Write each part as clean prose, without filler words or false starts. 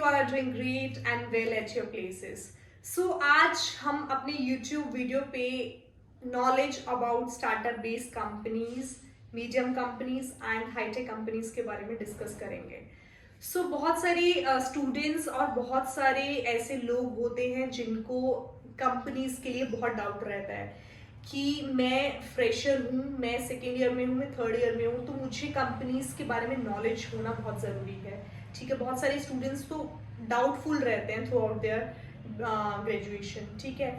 you all are doing great and well at your places. So आज हम अपने YouTube video पे knowledge about startup based companies, medium companies and hitech companies के बारे में discuss करेंगे. सो बहुत सारे स्टूडेंट्स और बहुत सारे ऐसे लोग होते हैं जिनको कंपनीज के लिए बहुत डाउट रहता है कि मैं फ्रेशर हूँ, मैं सेकेंड ईयर में हूँ, मैं थर्ड ईयर में हूँ, तो मुझे कंपनीज के बारे में नॉलेज होना बहुत ज़रूरी है. ठीक है, बहुत सारे स्टूडेंट्स तो डाउटफुल रहते हैं थ्रू आउट देयर ग्रेजुएशन. ठीक है,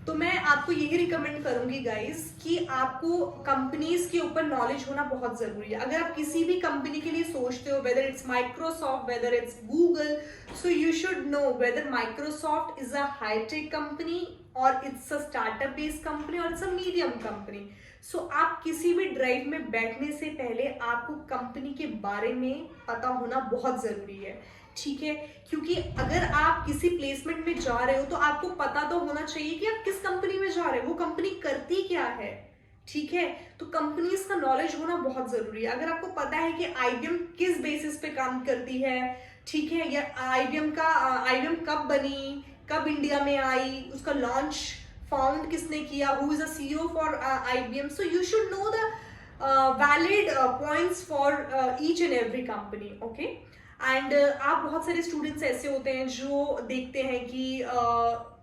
तो मैं आपको यही रिकमेंड करूंगी गाइस कि आपको कंपनीज के ऊपर नॉलेज होना बहुत जरूरी है. अगर आप किसी भी कंपनी के लिए सोचते हो, whether it's Microsoft, whether it's Google, so you should know whether Microsoft is a hightech company और it's a startup based company और इट्स अ मीडियम कंपनी. सो आप किसी भी ड्राइव में बैठने से पहले आपको कंपनी के बारे में पता होना बहुत जरूरी है. ठीक है, क्योंकि अगर आप किसी प्लेसमेंट में जा रहे हो तो आपको पता तो होना चाहिए कि आप किस कंपनी में जा रहे हो, वो कंपनी करती क्या है. ठीक है, तो कंपनीज का नॉलेज होना बहुत जरूरी है. अगर आपको पता है कि आईबीएम किस बेसिस पे काम करती है, ठीक है, या आईबीएम कब बनी, कब इंडिया में आई, उसका लॉन्च फाउंड किसने किया, who is the CEO for IBM, so you should know the valid points for each and every company. Okay, and आप बहुत सारे स्टूडेंट्स ऐसे होते हैं जो देखते हैं कि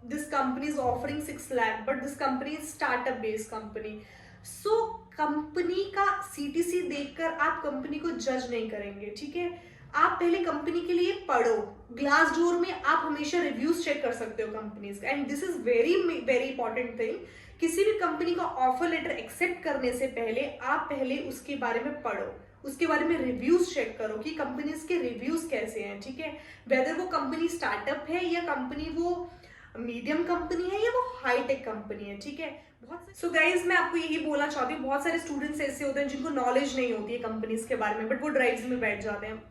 this company is offering 6 lakh but this company is startup based company. So company का सीटीसी देखकर आप कंपनी को जज नहीं करेंगे. ठीक है, आप पहले कंपनी के लिए पढ़ो. ग्लास डोर में आप हमेशा रिव्यूज चेक कर सकते हो कंपनीज का, and this is very very important thing. किसी भी कंपनी का ऑफर लेटर एक्सेप्ट करने से पहले आप पहले उसके बारे में पढ़ो, उसके बारे में रिव्यूज चेक करो कि कंपनीज के रिव्यूज कैसे हैं. ठीक है, वेदर वो कंपनी स्टार्टअप है या कंपनी वो मीडियम कंपनी है या वो हाईटेक कंपनी है. ठीक है, सो गाइज मैं आपको यही बोलना चाहती हूँ, बहुत सारे स्टूडेंट्स ऐसे होते हैं जिनको नॉलेज नहीं होती है कंपनीज के बारे में, बट वो ड्राइव्स में बैठ जाते हैं.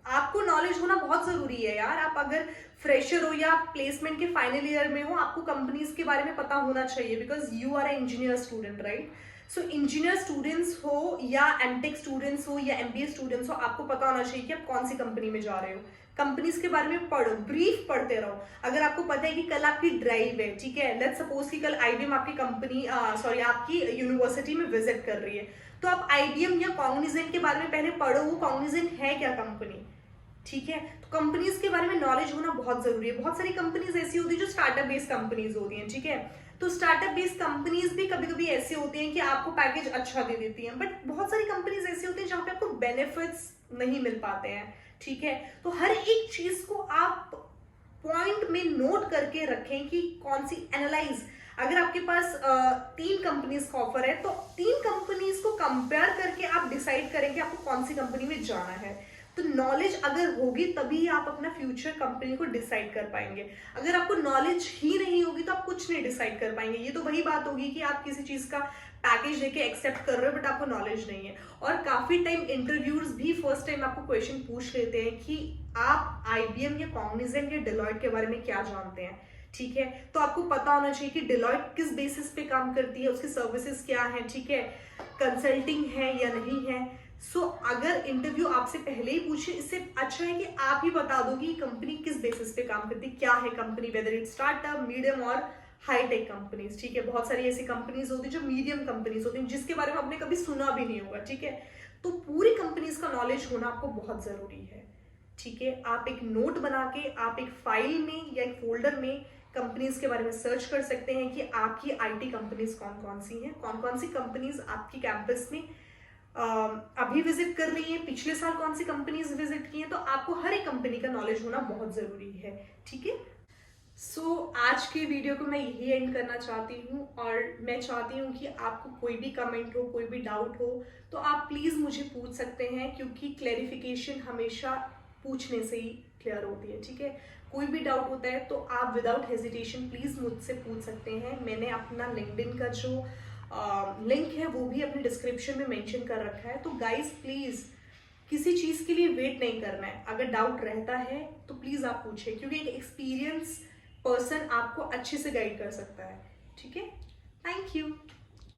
आपको नॉलेज होना बहुत जरूरी है यार. आप अगर फ्रेशर हो या प्लेसमेंट के फाइनल ईयर में हो, आपको कंपनीज के बारे में पता होना चाहिए, because you are a engineer student, right. So engineer students हो या एमटेक स्टूडेंट्स हो या एमबीए स्टूडेंट्स हो, आपको पता होना चाहिए कि आप कौन सी कंपनी में जा रहे हो. कंपनीज के बारे में पढ़ो, ब्रीफ पढ़ते रहो. अगर आपको पता है कि कल आपकी ड्राइव है, ठीक है, लेट्स सपोज कि कल आईबीएम आपकी कंपनी आपकी यूनिवर्सिटी में विजिट कर रही है, तो आप आईबीएम या कॉग्निजेंट के बारे में पहले पढ़ो, वो कॉग्निजेंट है क्या कंपनी. ठीक है, तो कंपनीज के बारे में नॉलेज होना बहुत जरूरी है. बहुत सारी कंपनीज ऐसी होती है जो स्टार्टअप बेस्ड कंपनीज होती हैं. ठीक है, तो स्टार्टअप बेस्ड कंपनीज भी कभी कभी ऐसी होती हैं कि आपको पैकेज अच्छा दे देती हैं, बट बहुत सारी कंपनीज ऐसी होती हैं जहां पे आपको बेनिफिट्स नहीं मिल पाते हैं. ठीक है, तो हर एक चीज को आप पॉइंट में नोट करके रखें कि कौन सी एनालाइज. अगर आपके पास 3 कंपनीज का ऑफर है तो 3 कंपनीज को कंपेयर करके आप डिसाइड करेंगे आपको कौन सी कंपनी में जाना है. तो नॉलेज अगर होगी तभी आप अपना फ्यूचर कंपनी को डिसाइड कर पाएंगे. अगर आपको नॉलेज ही नहीं होगी तो आप कुछ नहीं डिसाइड कर पाएंगे. ये तो वही बात होगी कि आप किसी चीज का पैकेज लेके एक्सेप्ट कर रहे हो बट आपको नॉलेज नहीं है. और काफी टाइम इंटरव्यूज भी फर्स्ट टाइम आपको क्वेश्चन पूछ लेते हैं कि आप आईबीएम या कॉग्निजेंट या डेलॉयट के बारे में क्या जानते हैं. ठीक है, तो आपको पता होना चाहिए कि डेलॉयट किस बेसिस पे काम करती है, उसकी सर्विसेज क्या है. ठीक है, कंसल्टिंग है या नहीं है. सो अगर इंटरव्यू आपसे पहले ही पूछे, इससे अच्छा है कि आप ही बता दो कि कंपनी किस बेसिस पे काम करती है, क्या है company, whether it startup, medium और हाईटेक कंपनीज. ठीक है, बहुत सारी ऐसी कंपनीज होती है जो मीडियम कंपनीज होती हैं जिसके बारे में आपने कभी सुना भी नहीं होगा. ठीक है, तो पूरी कंपनीज का नॉलेज होना आपको बहुत जरूरी है. ठीक है, आप एक नोट बना के आप एक फाइल में या एक फोल्डर में कंपनीज के बारे में सर्च कर सकते हैं कि आपकी आईटी कंपनीज कौन कौन सी हैं, कौन कौन सी कंपनीज आपकी कैंपस में अभी विजिट कर रही है, पिछले साल कौन सी कंपनीज विजिट की हैं. तो आपको हर एक कंपनी का नॉलेज होना बहुत जरूरी है. ठीक है, सो आज के वीडियो को मैं यही एंड करना चाहती हूँ और मैं चाहती हूँ कि आपको कोई भी कमेंट हो, कोई भी डाउट हो तो आप प्लीज मुझे पूछ सकते हैं, क्योंकि क्लैरिफिकेशन हमेशा पूछने से ही क्लियर होती है. ठीक है, कोई भी डाउट होता है तो आप विदाउट हेजिटेशन प्लीज मुझसे पूछ सकते हैं. मैंने अपना लिंक्डइन का जो लिंक है वो भी अपने डिस्क्रिप्शन में मेंशन कर रखा है. तो गाइस प्लीज किसी चीज के लिए वेट नहीं करना है. अगर डाउट रहता है तो प्लीज आप पूछिए, क्योंकि एक एक्सपीरियंस पर्सन आपको अच्छे से गाइड कर सकता है. ठीक है, थैंक यू.